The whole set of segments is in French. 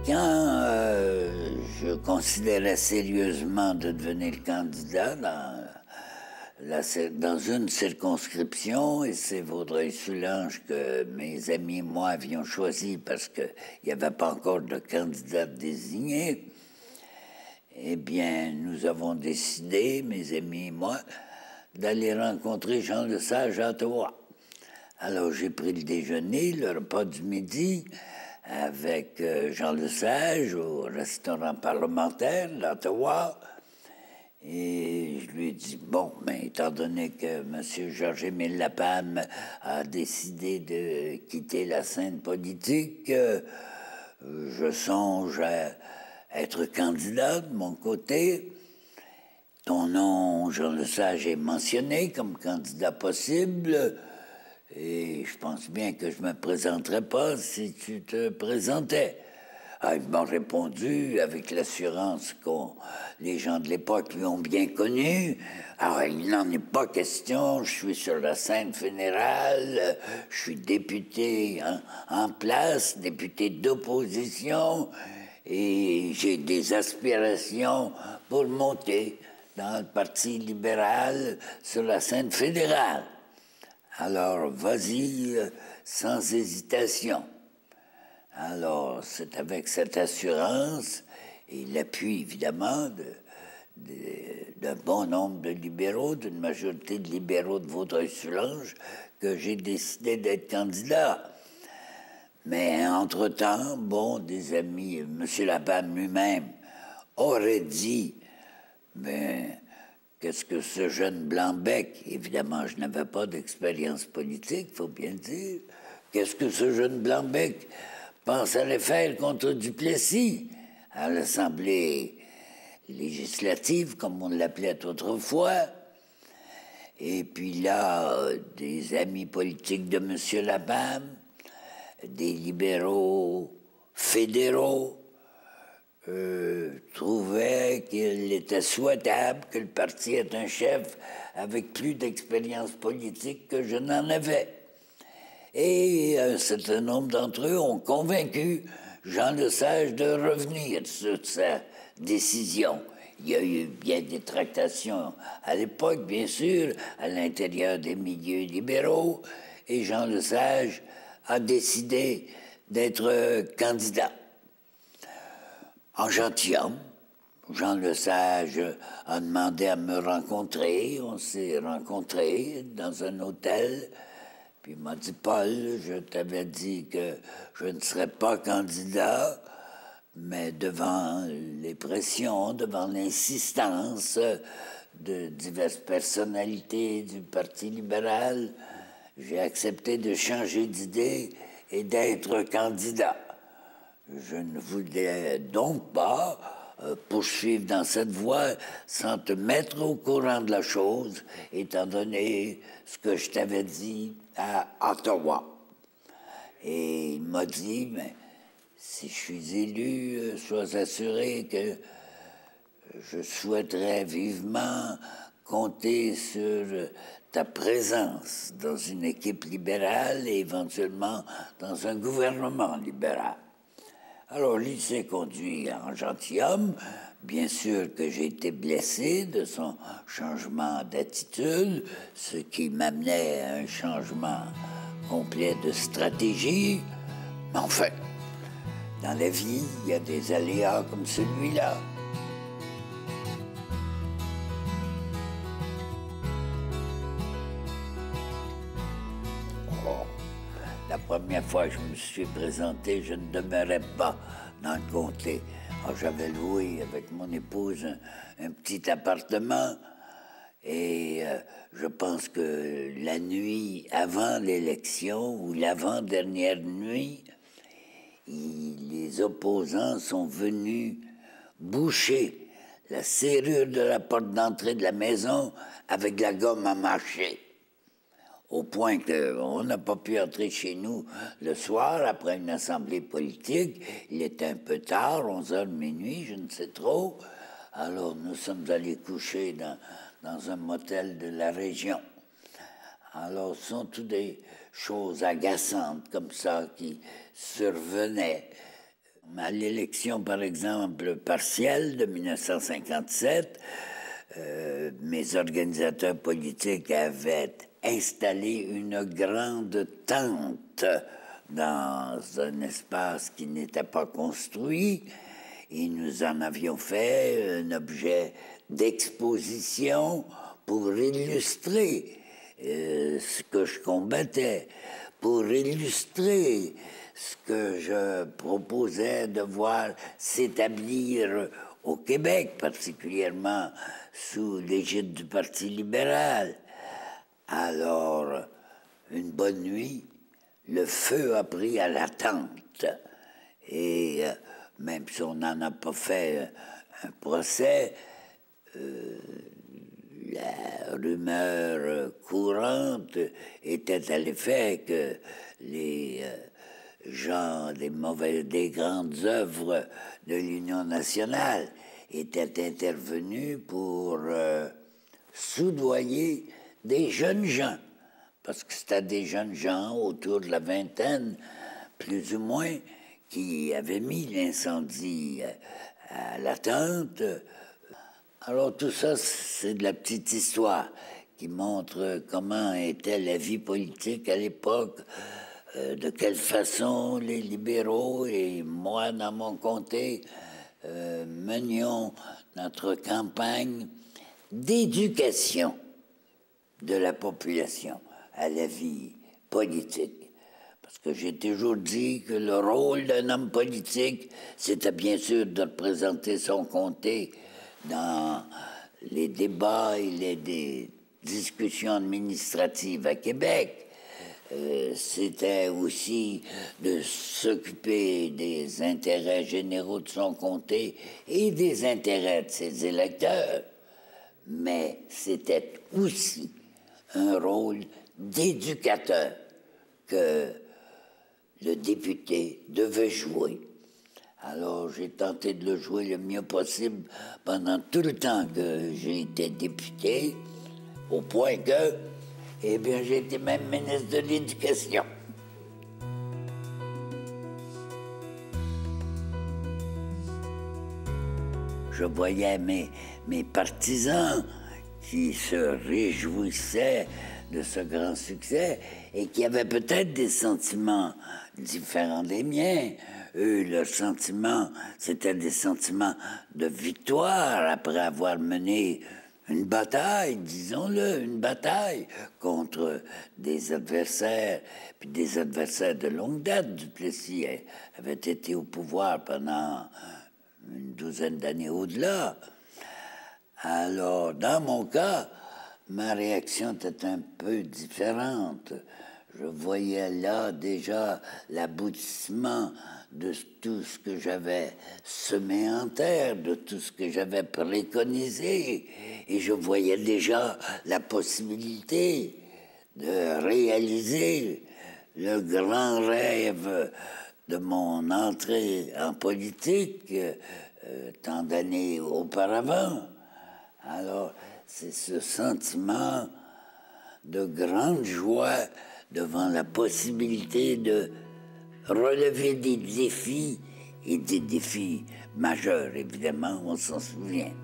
Quand je considérais sérieusement de devenir candidat dans une circonscription, et c'est Vaudreuil-Soulanges que mes amis et moi avions choisi parce qu'il n'y avait pas encore de candidat désigné, eh bien, nous avons décidé, mes amis et moi, d'aller rencontrer Jean Lesage à Ottawa. Alors, j'ai pris le déjeuner, le repas du midi, avec Jean Lesage au restaurant parlementaire d'Ottawa. Et je lui ai dit, bon, mais étant donné que M. Georges-Émile Lapalme a décidé de quitter la scène politique, je songe à être candidat de mon côté. Ton nom, Jean Lesage, est mentionné comme candidat possible. Et je pense bien que je ne me présenterais pas si tu te présentais. Ah, ils m'ont répondu avec l'assurance que les gens de l'époque lui ont bien connu. Alors, il n'en est pas question, je suis sur la scène fédérale, je suis député en place, député d'opposition, et j'ai des aspirations pour monter dans le Parti libéral sur la scène fédérale. Alors, vas-y, sans hésitation. Alors, c'est avec cette assurance et l'appui, évidemment, d'un bon nombre de libéraux, d'une majorité de libéraux de Vaudreuil-Soulanges, que j'ai décidé d'être candidat. Mais entre-temps, bon, des amis, M. Lapalme lui-même aurait dit, mais qu'est-ce que ce jeune blanc-bec, évidemment, je n'avais pas d'expérience politique, il faut bien le dire, qu'est-ce que ce jeune blanc-bec pense aller faire contre Duplessis à l'Assemblée législative, comme on l'appelait autrefois. Et puis là, des amis politiques de M. Lapalme, des libéraux fédéraux, trouvait qu'il était souhaitable que le parti ait un chef avec plus d'expérience politique que je n'en avais. Et un certain nombre d'entre eux ont convaincu Jean Lesage de revenir sur sa décision. Il y a eu bien des tractations à l'époque, bien sûr, à l'intérieur des milieux libéraux, et Jean Lesage a décidé d'être candidat. En gentilhomme, Jean Lesage a demandé à me rencontrer. On s'est rencontrés dans un hôtel. Puis il m'a dit, Paul, je t'avais dit que je ne serais pas candidat, mais devant les pressions, devant l'insistance de diverses personnalités du Parti libéral, j'ai accepté de changer d'idée et d'être candidat. Je ne voulais donc pas poursuivre dans cette voie sans te mettre au courant de la chose, étant donné ce que je t'avais dit à Ottawa. Et il m'a dit, mais si je suis élu, sois assuré que je souhaiterais vivement compter sur ta présence dans une équipe libérale et éventuellement dans un gouvernement libéral. Alors, lui s'est conduit en gentilhomme. Bien sûr que j'ai été blessé de son changement d'attitude, ce qui m'amenait à un changement complet de stratégie. Mais enfin, dans la vie, il y a des aléas comme celui-là. La première fois que je me suis présenté, je ne demeurais pas dans le comté. J'avais loué avec mon épouse un petit appartement et je pense que la nuit avant l'élection ou l'avant-dernière nuit, les opposants sont venus boucher la serrure de la porte d'entrée de la maison avec de la gomme à mâcher. Au point qu'on n'a pas pu entrer chez nous le soir après une assemblée politique. Il était un peu tard, 11h minuit, je ne sais trop. Alors nous sommes allés coucher dans un motel de la région. Alors ce sont toutes des choses agaçantes comme ça qui survenaient. À l'élection, par exemple, partielle de 1957, mes organisateurs politiques avaient installé une grande tente dans un espace qui n'était pas construit, et nous en avions fait un objet d'exposition pour illustrer ce que je combattais, pour illustrer ce que je proposais de voir s'établir au Québec, particulièrement sous l'égide du Parti libéral. Alors, une bonne nuit, le feu a pris à la tente. Et même si on n'en a pas fait un procès, la rumeur courante était à l'effet que les gens des grandes œuvres de l'Union nationale étaient intervenus pour soudoyer des jeunes gens, parce que c'était des jeunes gens autour de la vingtaine, plus ou moins, qui avaient mis l'incendie à la tente. Alors tout ça, c'est de la petite histoire qui montre comment était la vie politique à l'époque, de quelle façon les libéraux et moi, dans mon comté, menions notre campagne d'éducation de la population à la vie politique. Parce que j'ai toujours dit que le rôle d'un homme politique, c'était bien sûr de représenter son comté dans les débats et les discussions administratives à Québec. C'était aussi de s'occuper des intérêts généraux de son comté et des intérêts de ses électeurs. Mais c'était aussi un rôle d'éducateur que le député devait jouer. Alors j'ai tenté de le jouer le mieux possible pendant tout le temps que j'ai été député, au point que, eh bien, j'ai été même ministre de l'Éducation. Je voyais mes partisans qui se réjouissaient de ce grand succès et qui avaient peut-être des sentiments différents des miens. Eux, leurs sentiments, c'était des sentiments de victoire après avoir mené une bataille, disons-le, une bataille contre des adversaires, puis des adversaires de longue date. Duplessis avait été au pouvoir pendant une douzaine d'années au-delà. Alors, dans mon cas, ma réaction était un peu différente. Je voyais là déjà l'aboutissement de tout ce que j'avais semé en terre, de tout ce que j'avais préconisé, et je voyais déjà la possibilité de réaliser le grand rêve de mon entrée en politique tant d'années auparavant. Alors, c'est ce sentiment de grande joie devant la possibilité de relever des défis, et des défis majeurs, évidemment, on s'en souvient.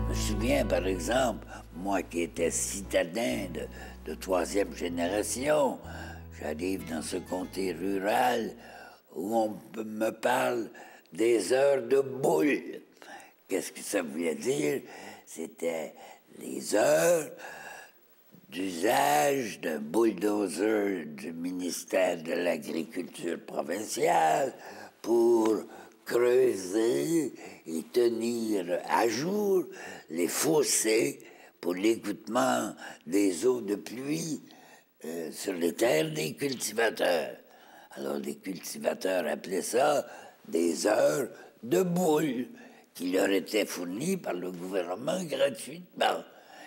Je me souviens, par exemple, moi qui étais citadin de troisième génération, j'arrive dans ce comté rural où on me parle des heures de boule. Qu'est-ce que ça voulait dire? C'était les heures d'usage d'un bulldozer du ministère de l'Agriculture provinciale pour creuser et tenir à jour les fossés pour l'égouttement des eaux de pluie sur les terres des cultivateurs. Alors les cultivateurs appelaient ça des heures de boule qui leur étaient fournies par le gouvernement gratuitement.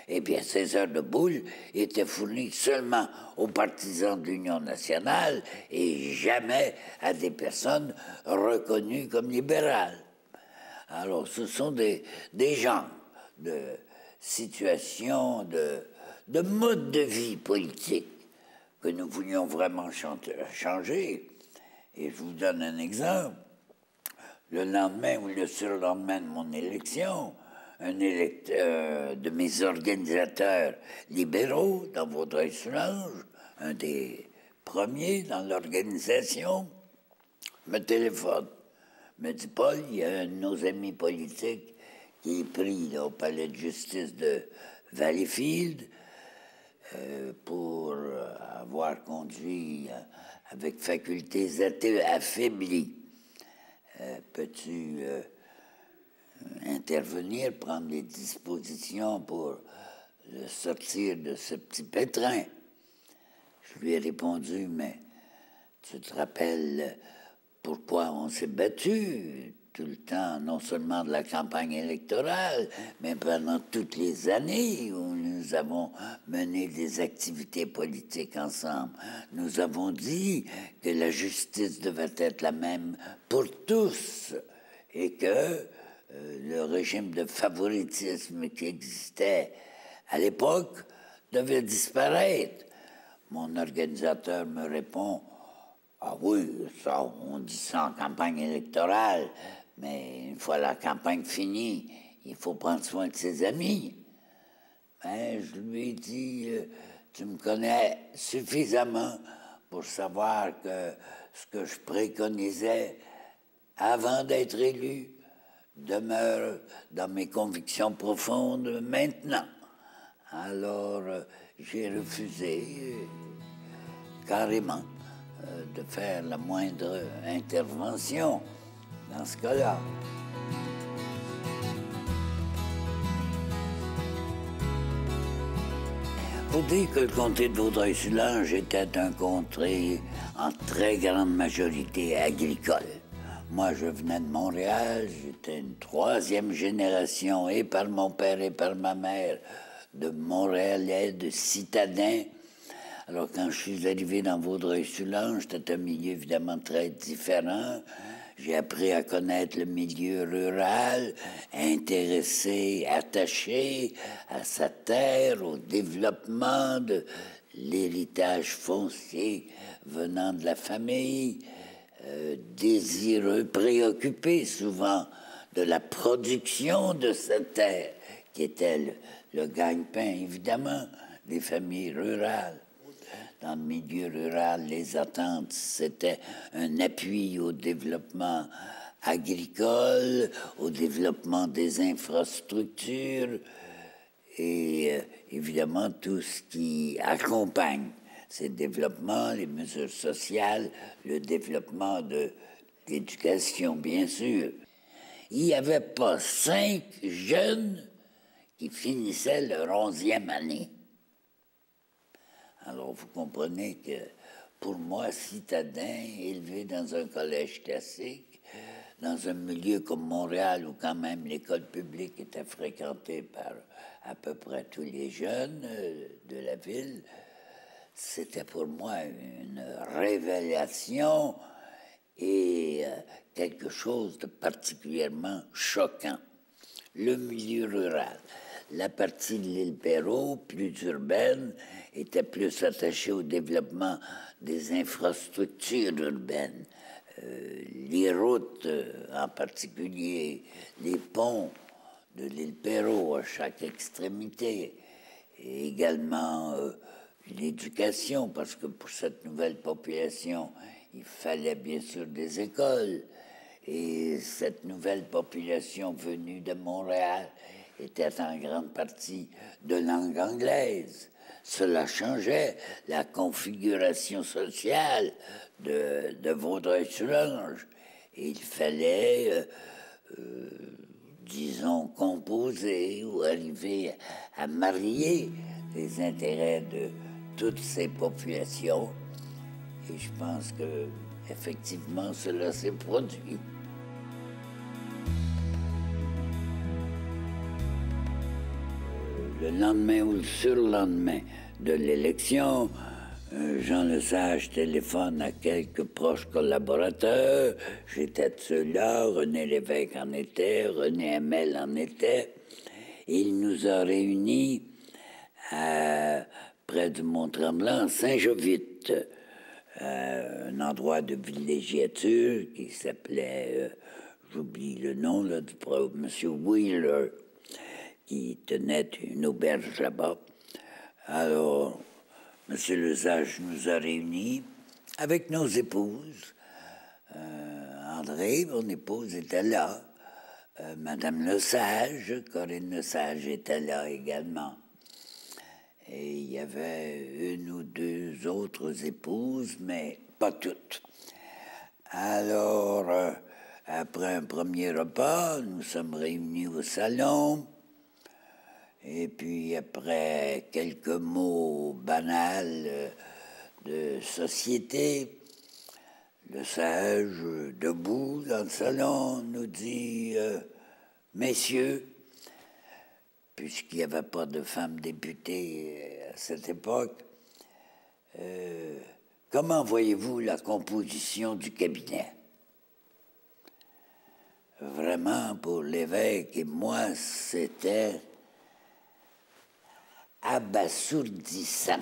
Eh bien, ces heures de boule étaient fournies seulement aux partisans de l'Union nationale et jamais à des personnes reconnues comme libérales. Alors, ce sont des genres de situations de mode de vie politique que nous voulions vraiment changer. Et je vous donne un exemple. Le lendemain ou le surlendemain de mon élection, un électeur de mes organisateurs libéraux dans Vaudreuil-Soulanges, un des premiers dans l'organisation, me téléphone. Me dit, Paul, il y a un de nos amis politiques qui est pris là, au palais de justice de Valleyfield pour avoir conduit avec facultés affaiblies. Peux-tu intervenir, prendre des dispositions pour le sortir de ce petit pétrin? Je lui ai répondu, mais tu te rappelles pourquoi on s'est battu tout le temps, non seulement de la campagne électorale, mais pendant toutes les années où nous avons mené des activités politiques ensemble. Nous avons dit que la justice devait être la même pour tous et que le régime de favoritisme qui existait à l'époque devait disparaître. Mon organisateur me répond, ah oui, ça, on dit ça en campagne électorale, mais une fois la campagne finie, il faut prendre soin de ses amis. Ben, je lui ai dit, tu me connais suffisamment pour savoir que ce que je préconisais avant d'être élu demeure dans mes convictions profondes maintenant. Alors, j'ai refusé carrément de faire la moindre intervention dans ce cas-là. Faut dire que le comté de Vaudreuil-Soulanges était un comté en très grande majorité agricole. Moi, je venais de Montréal, j'étais une troisième génération, et par mon père et par ma mère, de Montréalais, de citadins. Alors, quand je suis arrivé dans Vaudreuil-Soulanges, c'était un milieu évidemment très différent. J'ai appris à connaître le milieu rural, intéressé, attaché à sa terre, au développement de l'héritage foncier venant de la famille, désireux, préoccupé souvent de la production de cette terre, qui était le gagne-pain, évidemment, des familles rurales. Dans le milieu rural, les attentes, c'était un appui au développement agricole, au développement des infrastructures et évidemment tout ce qui accompagne ces développements, les mesures sociales, le développement de l'éducation, bien sûr. Il n'y avait pas 5 jeunes qui finissaient leur 11e année. Alors, vous comprenez que pour moi, citadin, élevé dans un collège classique, dans un milieu comme Montréal, où quand même l'école publique était fréquentée par à peu près tous les jeunes de la ville, c'était pour moi une révélation et quelque chose de particulièrement choquant. Le milieu rural. La partie de l'île Perrot, plus urbaine, était plus attachée au développement des infrastructures urbaines. Les routes, en particulier les ponts de l'île Perrot à chaque extrémité, et également l'éducation, parce que pour cette nouvelle population, il fallait bien sûr des écoles. Et cette nouvelle population venue de Montréal était en grande partie de langue anglaise. Cela changeait la configuration sociale de Vaudreuil-Soulanges. Il fallait, disons, composer ou arriver à marier les intérêts de toutes ces populations. Et je pense que, effectivement, cela s'est produit. Le lendemain ou le surlendemain de l'élection, Jean Lesage téléphone à quelques proches collaborateurs. J'étais de ceux-là, René Lévesque en était, René Hamel en était. Il nous a réunis près du Mont-Tremblant, Saint-Jovite, un endroit de villégiature qui s'appelait, j'oublie le nom là, du monsieur Wheeler, qui tenait une auberge là-bas. Alors, M. Lesage nous a réunis avec nos épouses. André, mon épouse, était là. Madame Lesage, Corinne Lesage était là également. Et il y avait une ou deux autres épouses, mais pas toutes. Alors, après un premier repas, nous sommes réunis au salon. Et puis, après quelques mots banals de société, le sage, debout dans le salon, nous dit Messieurs, puisqu'il n'y avait pas de femmes députées à cette époque, comment voyez-vous la composition du cabinet? Vraiment, pour l'évêque et moi, c'était abasourdissant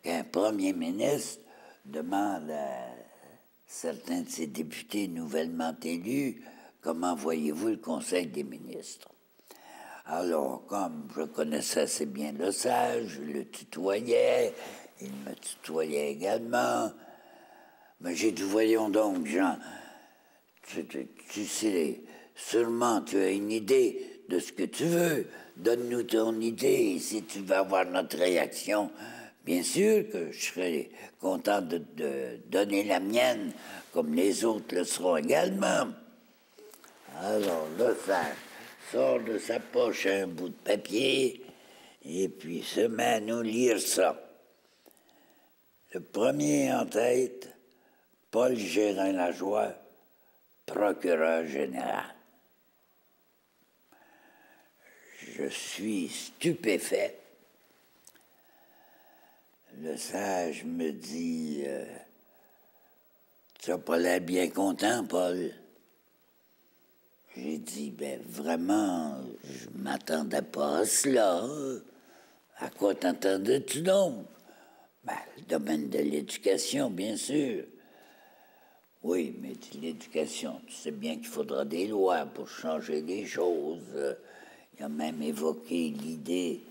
qu'un premier ministre demande à certains de ses députés nouvellement élus comment voyez-vous le Conseil des ministres. Alors, comme je connaissais assez bien Lesage, je le tutoyais, il me tutoyait également. Mais j'ai dit, voyons donc, Jean, tu sais, sûrement tu as une idée de ce que tu veux. Donne-nous ton idée et si tu veux avoir notre réaction, bien sûr que je serai content de donner la mienne, comme les autres le seront également. Alors, Lesage sort de sa poche un bout de papier et puis se met à nous lire ça. Le premier en tête, Paul Gérin-Lajoie, procureur général. Je suis stupéfait. Lesage me dit tu n'as pas l'air bien content, Paul. J'ai dit, ben vraiment, je ne m'attendais pas à cela. À quoi t'entendais-tu donc? Ben, le domaine de l'éducation, bien sûr. Oui, mais l'éducation, tu sais bien qu'il faudra des lois pour changer les choses. Il a même évoqué l'idée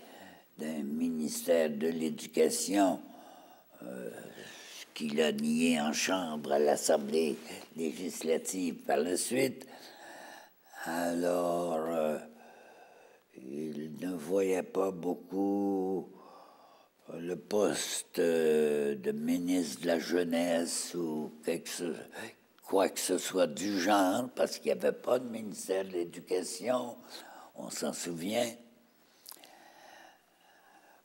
d'un ministère de l'Éducation, ce qu'il a nié en chambre à l'Assemblée législative par la suite. Alors, il ne voyait pas beaucoup le poste de ministre de la Jeunesse ou quoi que ce soit du genre, parce qu'il n'y avait pas de ministère de l'Éducation, on s'en souvient.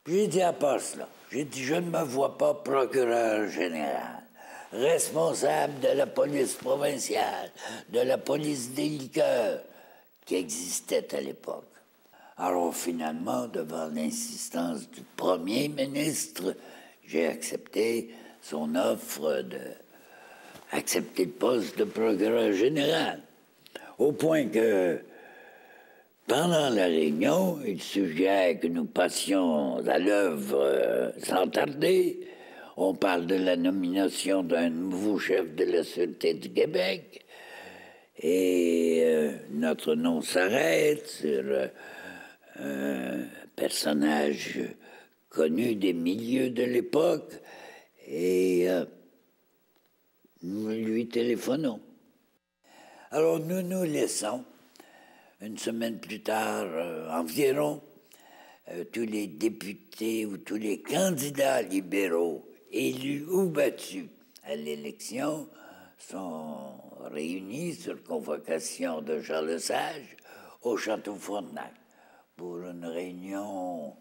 Puis j'ai dit à part cela, j'ai dit, je ne me vois pas procureur général, responsable de la police provinciale, de la police des liqueurs, qui existait à l'époque. Alors finalement, devant l'insistance du premier ministre, j'ai accepté son offre d'accepter le poste de procureur général. Au point que, pendant la réunion, il suggère que nous passions à l'œuvre sans tarder. On parle de la nomination d'un nouveau chef de la Sûreté du Québec. Et notre nom s'arrête sur un personnage connu des milieux de l'époque et nous lui téléphonons. Alors nous nous laissons. Une semaine plus tard, environ, tous les députés ou tous les candidats libéraux élus ou battus à l'élection sont réunis sur convocation de Jean Lesage au Château Frontenac pour une réunion,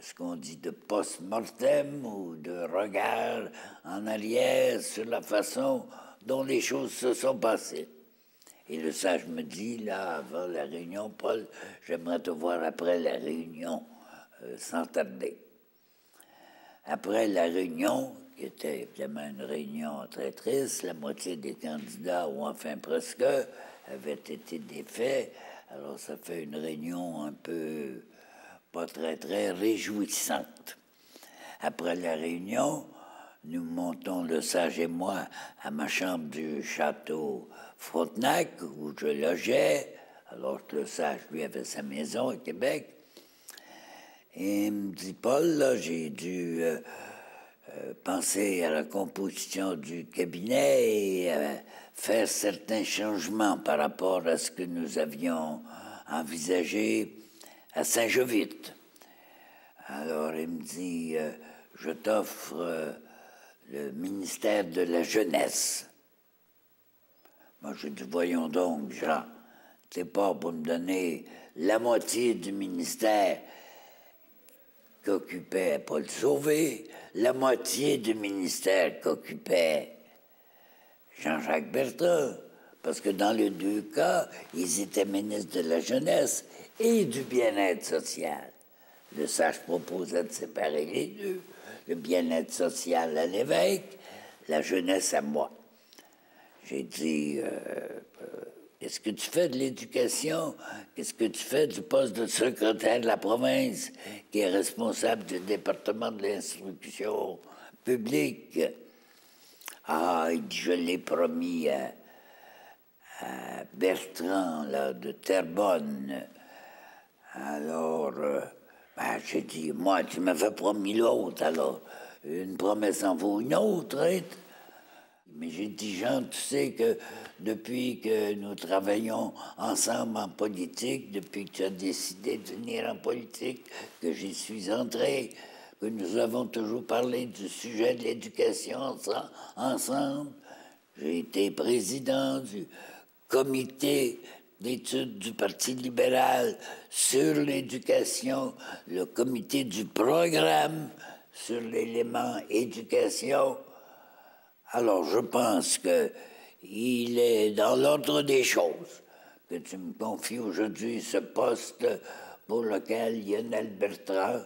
ce qu'on dit de post-mortem ou de regard en arrière sur la façon dont les choses se sont passées. Et Lesage me dit, là, avant la réunion, Paul, j'aimerais te voir après la réunion, sans tarder. Après la réunion, qui était évidemment une réunion très triste, la moitié des candidats, ou enfin presque, avaient été défaits. Alors ça fait une réunion un peu pas très, très réjouissante. Après la réunion, nous montons, le sage et moi, à ma chambre du château Frontenac, où je logeais, alors que le sage, lui, avait sa maison à Québec. Et il me dit, Paul, là, j'ai dû penser à la composition du cabinet et faire certains changements par rapport à ce que nous avions envisagé à Saint-Jovite. Alors il me dit, je t'offre le ministère de la Jeunesse. Moi, je dis, voyons donc, Jean, c'est pas pour me donner la moitié du ministère qu'occupait Paul Sauvé, la moitié du ministère qu'occupait Jean-Jacques Bertrand, parce que dans les deux cas, ils étaient ministres de la Jeunesse et du bien-être social. Le sage proposait de séparer les deux, le bien-être social à l'évêque, la jeunesse à moi. J'ai dit, qu'est-ce que tu fais de l'éducation? Qu'est-ce que tu fais du poste de secrétaire de la province qui est responsable du département de l'instruction publique? Ah, il dit, je l'ai promis à Bertrand, là, de Terrebonne. Alors, j'ai dit, moi, tu m'avais promis l'autre, alors une promesse en vaut une autre, hein? Mais j'ai dit, Jean, tu sais que depuis que nous travaillons ensemble en politique, depuis que tu as décidé de venir en politique, que j'y suis entré, que nous avons toujours parlé du sujet de l'éducation ensemble, j'ai été président du comité d'études du Parti libéral sur l'éducation, le comité du programme sur l'élément éducation. Alors, je pense qu'il est dans l'ordre des choses que tu me confies aujourd'hui ce poste pour lequel Lionel Bertrand,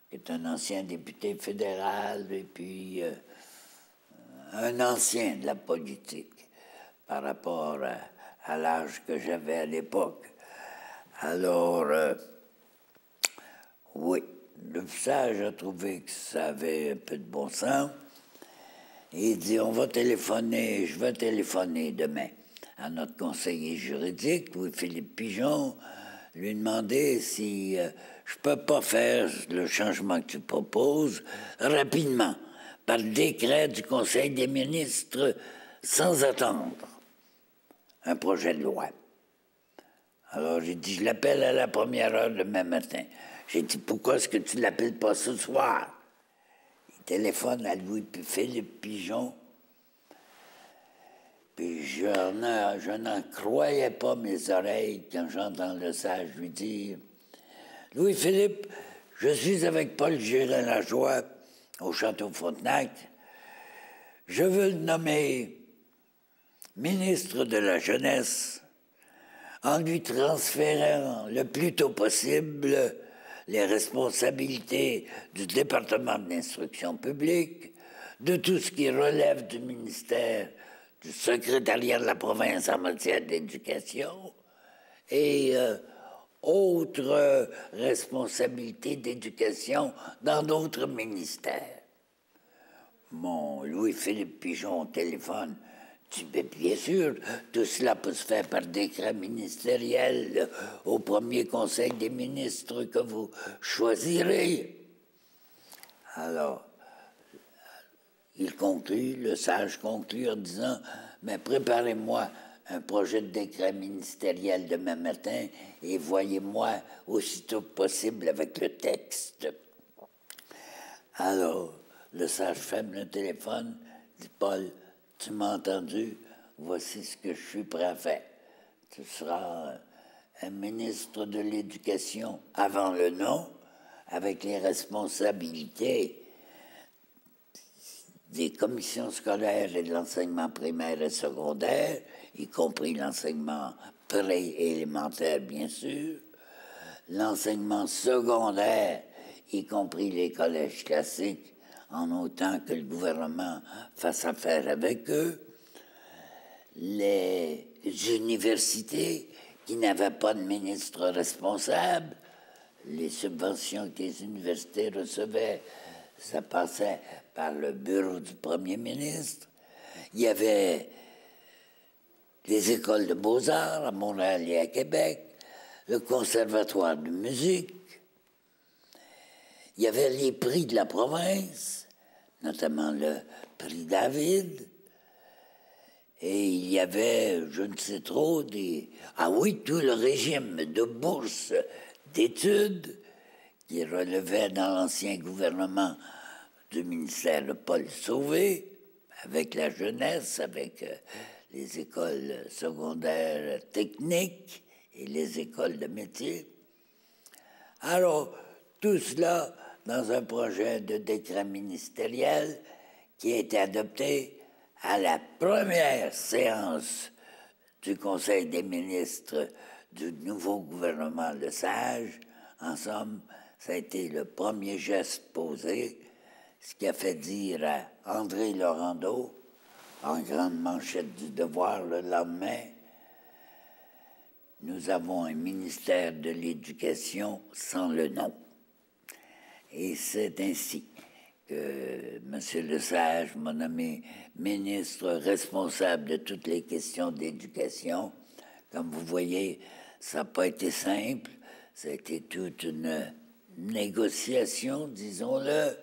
qui est un ancien député fédéral et puis un ancien de la politique par rapport à l'âge que j'avais à l'époque. Alors, oui, le sage a trouvé que ça avait un peu de bon sens. Et il dit, on va téléphoner, je vais téléphoner demain à notre conseiller juridique, Louis-Philippe Pigeon, lui demander si je peux pas faire le changement que tu proposes rapidement, par décret du Conseil des ministres, sans attendre un projet de loi. Alors j'ai dit, je l'appelle à la première heure demain matin. J'ai dit, pourquoi est-ce que tu ne l'appelles pas ce soir? Il téléphone à Louis-Philippe Pigeon. Puis je n'en croyais pas mes oreilles quand j'entends le sage lui dire, Louis-Philippe, je suis avec Paul Gérin-Lajoie au Château Frontenac. Je veux le nommer ministre de la Jeunesse en lui transférant le plus tôt possible les responsabilités du département de l'instruction publique, de tout ce qui relève du ministère du secrétariat de la province en matière d'éducation et autres responsabilités d'éducation dans d'autres ministères. Mon Louis-Philippe Pigeon au téléphone, bien sûr, tout cela peut se faire par décret ministériel au premier conseil des ministres que vous choisirez. Alors, il conclut, le sage conclut en disant, mais préparez-moi un projet de décret ministériel demain matin et voyez-moi aussitôt que possible avec le texte. Alors, le sage ferme le téléphone, dit, Paul, tu m'as entendu, voici ce que je suis prêt à faire. Tu seras un ministre de l'Éducation avant le nom, avec les responsabilités des commissions scolaires et de l'enseignement primaire et secondaire, y compris l'enseignement pré-élémentaire, bien sûr, l'enseignement secondaire, y compris les collèges classiques, en autant que le gouvernement fasse affaire avec eux, les universités qui n'avaient pas de ministre responsable, les subventions que les universités recevaient, ça passait par le bureau du Premier ministre. Il y avait les écoles de beaux-arts à Montréal et à Québec, le conservatoire de musique. Il y avait les prix de la province, notamment le prix David. Et il y avait, je ne sais trop, ah oui, tout le régime de bourse d'études qui relevait dans l'ancien gouvernement du ministère de Paul Sauvé, avec la jeunesse, avec les écoles secondaires techniques et les écoles de métier. Alors, tout cela dans un projet de décret ministériel qui a été adopté à la première séance du Conseil des ministres du nouveau gouvernement Lesage. En somme, ça a été le premier geste posé, ce qui a fait dire à André Laurendeau, en grande manchette du Devoir le lendemain, « Nous avons un ministère de l'Éducation sans le nom ». Et c'est ainsi que M. Lesage m'a nommé ministre responsable de toutes les questions d'éducation. Comme vous voyez, ça n'a pas été simple, ça a été toute une négociation, disons-le.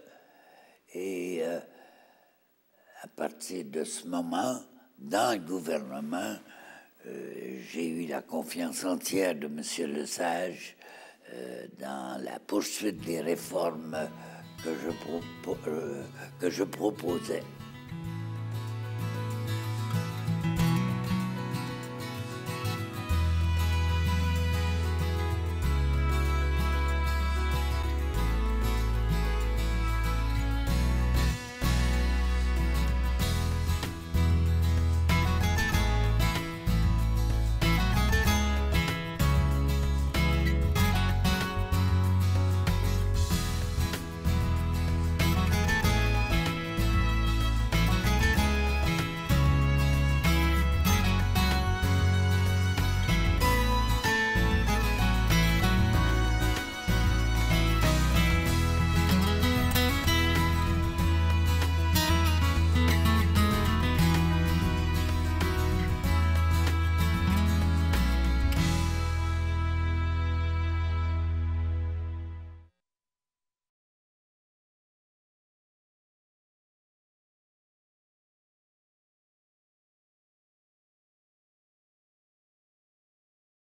Et à partir de ce moment, dans le gouvernement, j'ai eu la confiance entière de M. Lesage dans la poursuite des réformes que je proposais.